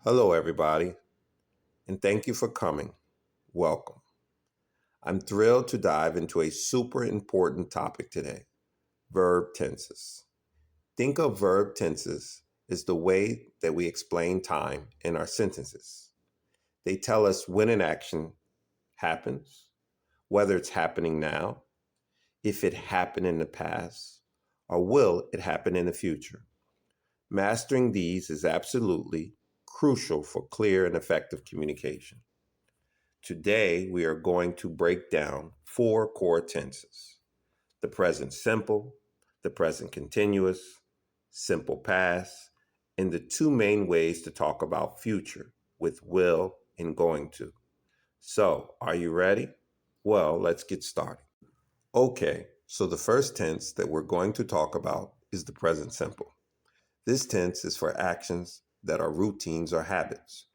Hello, everybody, and thank you for coming. Welcome. I'm thrilled to dive into a super important topic today: verb tenses. Think of verb tenses as the way that we explain time in our sentences. They tell us when an action happens, whether it's happening now, if it happened in the past, or will it happen in the future. Mastering these is absolutely crucial for clear and effective communication. Today, we are going to break down four core tenses: the present simple, the present continuous, simple past, and the two main ways to talk about future with will and going to. So, are you ready? Well, let's get started. Okay, so the first tense that we're going to talk about is the present simple. This tense is for actions that are routines or habits.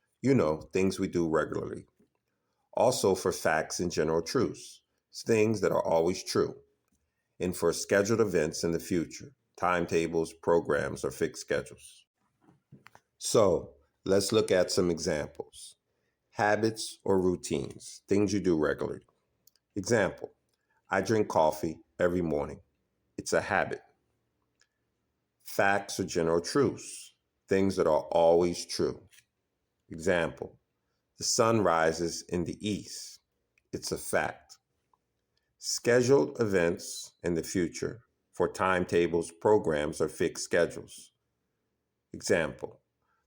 Things we do regularly. Also for facts and general truths, things that are always true, and for scheduled events in the future, timetables, programs, or fixed schedules. So let's look at some examples. Habits or routines, things you do regularly. Example: I drink coffee every morning. It's a habit. Facts or general truths, things that are always true. Example: the sun rises in the east. It's a fact. Scheduled events in the future for timetables, programs, or fixed schedules. Example: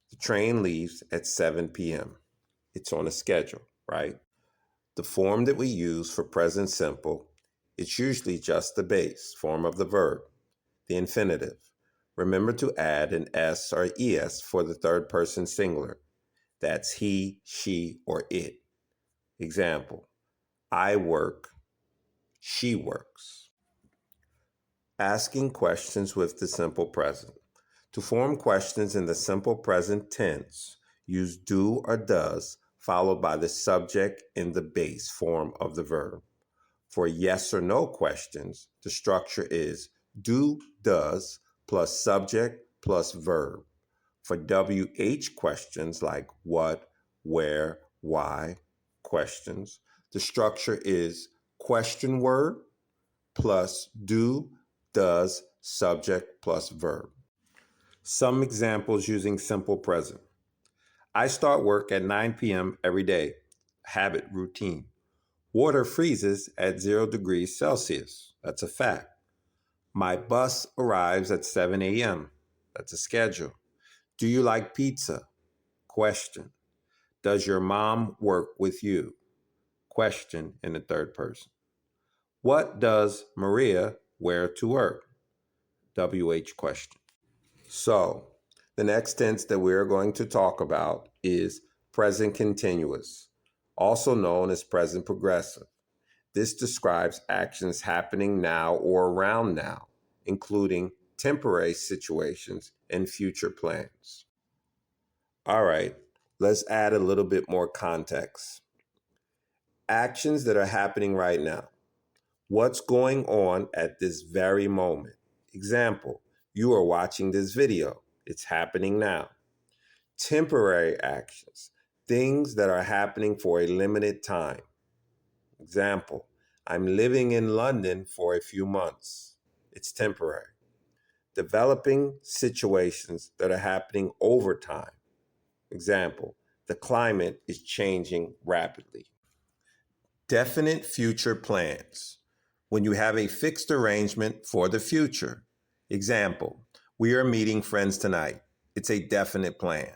the train leaves at 7 p.m. It's on a schedule, right? The form that we use for present simple, it's usually just the base form of the verb, the infinitive. Remember to add an S or ES for the third person singular. That's he, she, or it. Example: I work, she works. Asking questions with the simple present. To form questions in the simple present tense, use do or does followed by the subject in the base form of the verb. For yes or no questions, the structure is do, does, plus subject plus verb. For WH questions like what, where, why questions, the structure is question word plus do, does, subject plus verb. Some examples using simple present. I start work at 9 p.m. every day. Habit, routine. Water freezes at 0 degrees Celsius. That's a fact. My bus arrives at 7 a.m. That's a schedule. Do you like pizza? Question. Does your mom work with you? Question in the third person. What does Maria wear to work? WH question. So, the next tense that we're going to talk about is present continuous, also known as present progressive. This describes actions happening now or around now, including temporary situations and future plans. All right, let's add a little bit more context. Actions that are happening right now. What's going on at this very moment? Example: you are watching this video. It's happening now. Temporary actions, things that are happening for a limited time. Example: I'm living in London for a few months. It's temporary. Developing situations that are happening over time. Example: the climate is changing rapidly. Definite future plans. When you have a fixed arrangement for the future. Example: we are meeting friends tonight. It's a definite plan.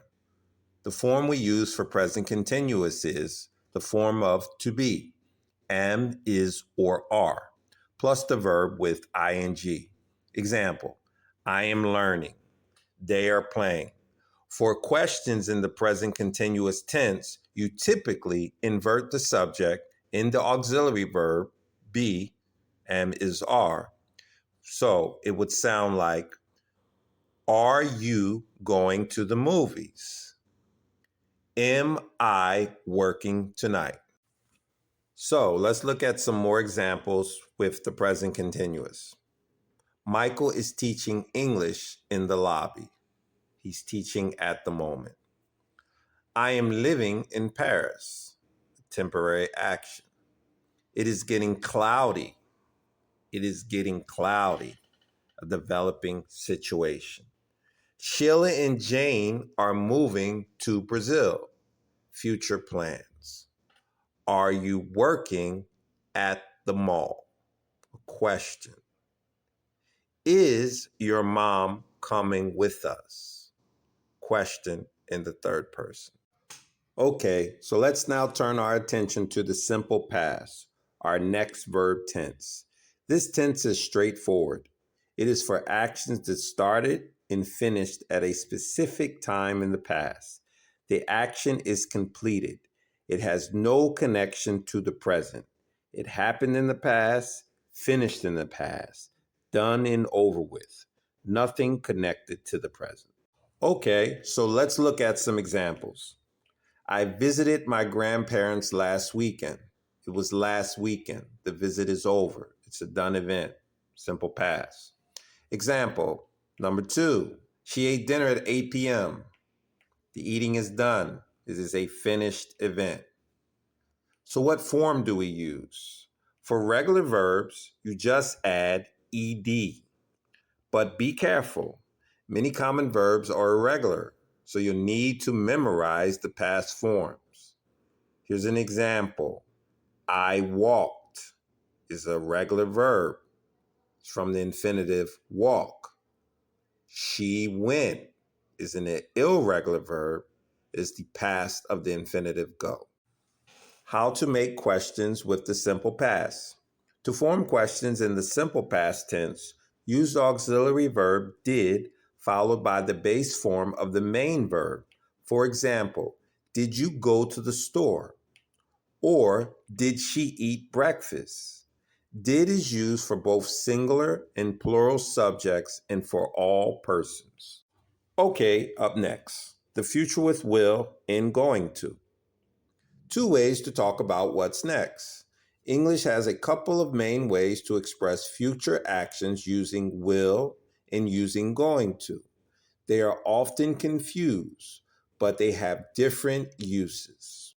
The form we use for present continuous is the form of to be, am, is, or are, plus the verb with ing. Example: I am learning. They are playing. For questions in the present continuous tense, you typically invert the subject in the auxiliary verb be, am, is, are. So it would sound like, are you going to the movies? Am I working tonight? So let's look at some more examples with the present continuous. Michael is teaching English in the lobby. He's teaching at the moment. I am living in Paris. Temporary action. It is getting cloudy. It is getting cloudy. A developing situation. Sheila and Jane are moving to Brazil. Future plans. Are you working at the mall? Question. Is your mom coming with us? Question in the third person. Okay, so let's now turn our attention to the simple past, our next verb tense. This tense is straightforward. It is for actions that started and finished at a specific time in the past. The action is completed. It has no connection to the present. It happened in the past, finished in the past, done and over with. Nothing connected to the present. Okay, so let's look at some examples. I visited my grandparents last weekend. It was last weekend. The visit is over. It's a done event. Simple past. Example number 2. She ate dinner at 8 p.m. The eating is done. This is a finished event. So what form do we use? For regular verbs, you just add ed. But be careful. Many common verbs are irregular, so you'll need to memorize the past forms. Here's an example. I walked is a regular verb. It's from the infinitive walk. She went is an irregular verb. It's the past of the infinitive go. How to make questions with the simple past. To form questions in the simple past tense, use the auxiliary verb did followed by the base form of the main verb. For example, did you go to the store? Or did she eat breakfast? Did is used for both singular and plural subjects and for all persons. Okay, up next, the future with will and going to. 2 ways to talk about what's next. English has a couple of main ways to express future actions using will and using going to. They are often confused, but they have different uses.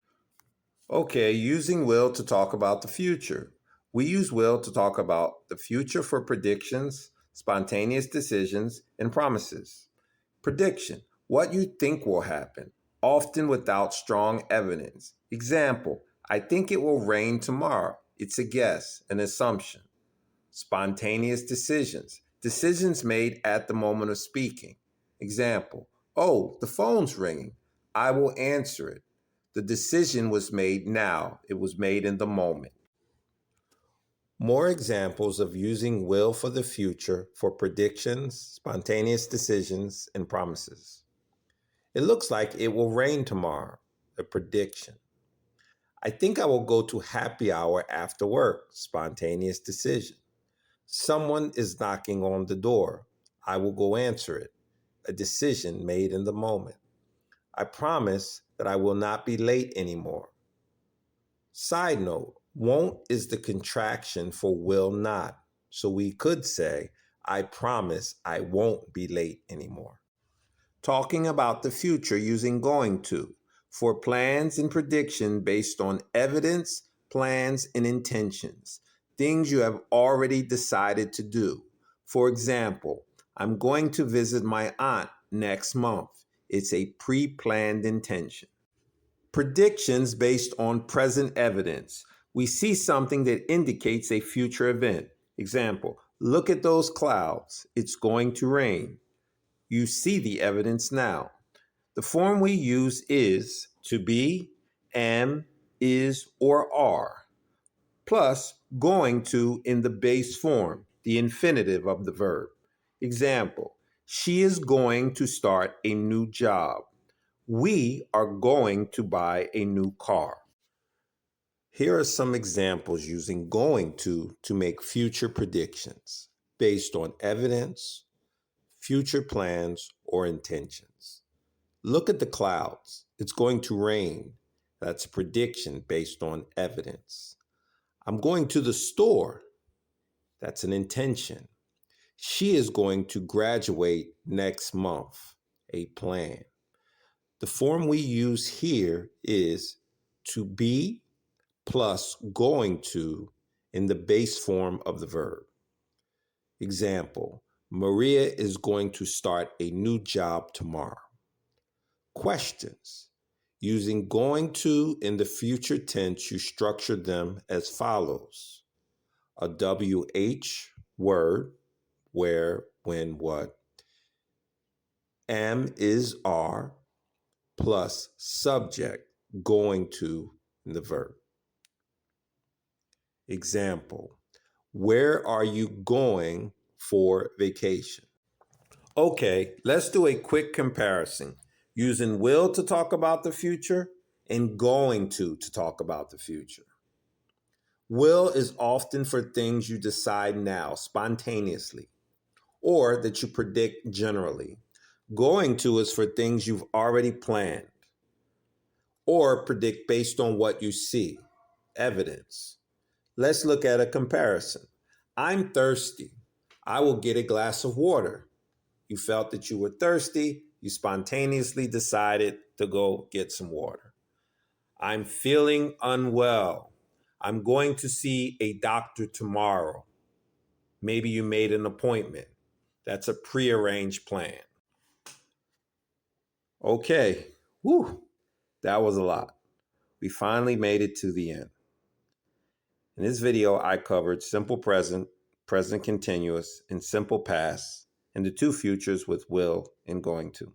Okay, using will to talk about the future. We use will to talk about the future for predictions, spontaneous decisions, and promises. Prediction, what you think will happen, often without strong evidence. Example, I think it will rain tomorrow. It's a guess, an assumption. Spontaneous decisions, decisions made at the moment of speaking. Example, oh, the phone's ringing. I will answer it. The decision was made now. It was made in the moment. More examples of using will for the future for predictions, spontaneous decisions, and promises. It looks like it will rain tomorrow. A prediction. I think I will go to happy hour after work. Spontaneous decision. Someone is knocking on the door. I will go answer it. A decision made in the moment. I promise that I will not be late anymore. Side note, won't is the contraction for will not. So we could say, I promise I won't be late anymore. Talking about the future using going to for plans and prediction based on evidence, plans, and intentions, things you have already decided to do. For example, I'm going to visit my aunt next month. It's a pre-planned intention. Predictions based on present evidence. We see something that indicates a future event. Example, look at those clouds. It's going to rain. You see the evidence now. The form we use is to be, am, is, or are, plus going to in the base form, the infinitive of the verb. Example, she is going to start a new job. We are going to buy a new car. Here are some examples using going to make future predictions based on evidence, future plans, or intentions. Look at the clouds. It's going to rain. That's a prediction based on evidence. I'm going to the store. That's an intention. She is going to graduate next month. A plan. The form we use here is to be plus going to in the base form of the verb. Example, Maria is going to start a new job tomorrow. Questions. Using going to in the future tense, you structure them as follows. A WH word, where, when, what. Am, is, are, plus subject, going to in the verb. Example, where are you going for vacation? Okay, let's do a quick comparison using will to talk about the future and going to talk about the future. Will is often for things you decide now, spontaneously, or that you predict generally. Going to is for things you've already planned or predict based on what you see, evidence. Let's look at a comparison. I'm thirsty. I will get a glass of water. You felt that you were thirsty. You spontaneously decided to go get some water. I'm feeling unwell. I'm going to see a doctor tomorrow. Maybe you made an appointment. That's a prearranged plan. Okay, whew, that was a lot. We finally made it to the end. In this video, I covered simple present, present continuous, and simple past, and the two futures with will and going to.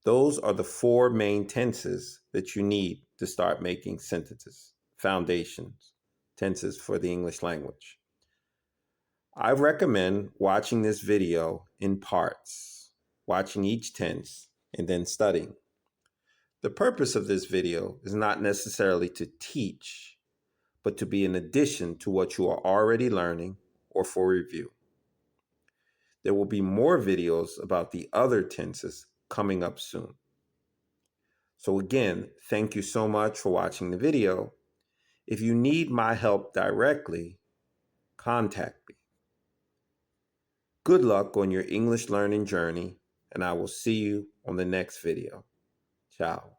Those are the four main tenses that you need to start making sentences, foundations, tenses for the English language. I recommend watching this video in parts, watching each tense, and then studying. The purpose of this video is not necessarily to teach, but to be an addition to what you are already learning or for review. There will be more videos about the other tenses coming up soon. So again, thank you so much for watching the video. If you need my help directly, contact me. Good luck on your English learning journey, and I will see you on the next video. Ciao.